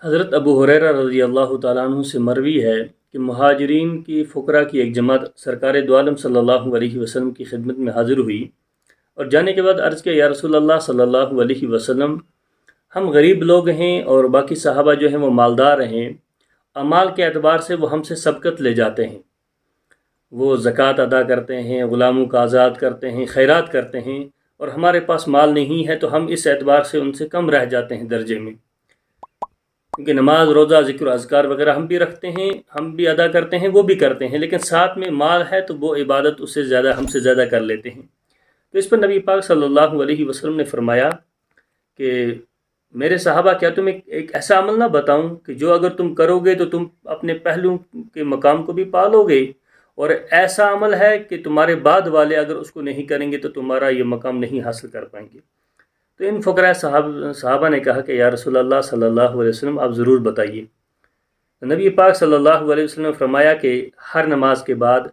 حضرت ابو हुरैरा रज़ी अल्लाह ताला अन्हु से मरवी है कि महाजरीन की फ़ुकरा की एक जमात सरकार दो आलम सल्लल्लाहु अलैहि वसल्लम की खिदमत में हाज़िर हुई और जाने के बाद अर्ज़ किया, या रसूल अल्लाह सल्लल्लाहु अलैहि वसल्लम, हम गरीब लोग हैं और बाकी सहाबा जो हैं वो मालदार हैं, अमाल के एतबार से वो हमसे सबकत ले जाते हैं, वो ज़कात अदा करते हैं, ग़ुलामों का आज़ाद करते हैं, खैरात करते हैं, और हमारे पास माल नहीं है तो हम इस एतबार से उनसे कम रह जाते हैं दर्जे में, क्योंकि नमाज रोज़ा ज़िक्र अज़कार वगैरह हम भी रखते हैं, हम भी अदा करते हैं, वो भी करते हैं, लेकिन साथ में माल है तो वो इबादत उससे ज़्यादा हमसे ज़्यादा कर लेते हैं। तो इस पर नबी पाक सल्लल्लाहु अलैहि वसल्लम ने फरमाया कि मेरे सहाबा, क्या तुम एक ऐसा अमल ना बताऊं कि जो अगर तुम करोगे तो तुम अपने पहलू के मकाम को भी पालोगे, और ऐसा अमल है कि तुम्हारे बाद वाले अगर उसको नहीं करेंगे तो तुम्हारा ये मकाम नहीं हासिल कर पाएंगे। तो इन फ़ुक़रा सहाबा ने कहा कि या रसूल अल्लाह सल्लल्लाहु अलैहि वसल्लम, आप ज़रूर बताइए। तो नबी पाक सल्लल्लाहु अलैहि वसल्लम ने फरमाया कि हर नमाज के बाद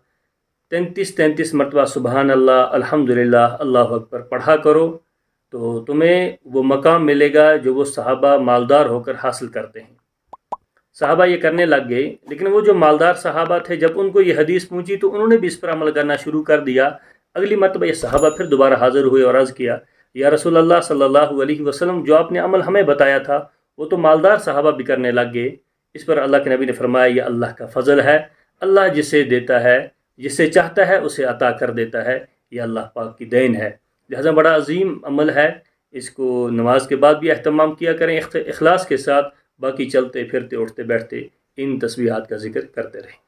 33 मरतबा सुबहान अल्लाह, अल्हम्दुलिल्लाह, अल्लाहु अकबर पढ़ा करो, तो तुम्हें वो मकाम मिलेगा जो वो सहाबा मालदार होकर हासिल करते हैं। सहाबा ये करने लग गए, लेकिन वो जो मालदार सहाबा थे, जब उनको ये हदीस पहुंची तो उन्होंने भी इस पर अमल करना शुरू कर दिया। अगली मरतबा ये सहाबा फिर दोबारा हाज़िर हुए और अर्ज़ किया, या रसूल अल्लाह सल्लल्लाहु अलैहि वसल्लम, जो आपने अमल हमें बताया था वो तो मालदार सहाबा भी करने लग गए। इस पर अल्लाह के नबी ने फरमाया, यह अल्लाह का फ़ज़ल है, अल्लाह जिसे देता है, जिसे चाहता है उसे अता कर देता है, यह अल्लाह पाक की देन है। लिहाजा बड़ा अजीम अमल है, इसको नमाज के बाद भी अहतमाम किया करें इखलास के साथ, बाकी चलते फिरते उठते बैठते इन तस्बीहात का जिक्र करते रहें।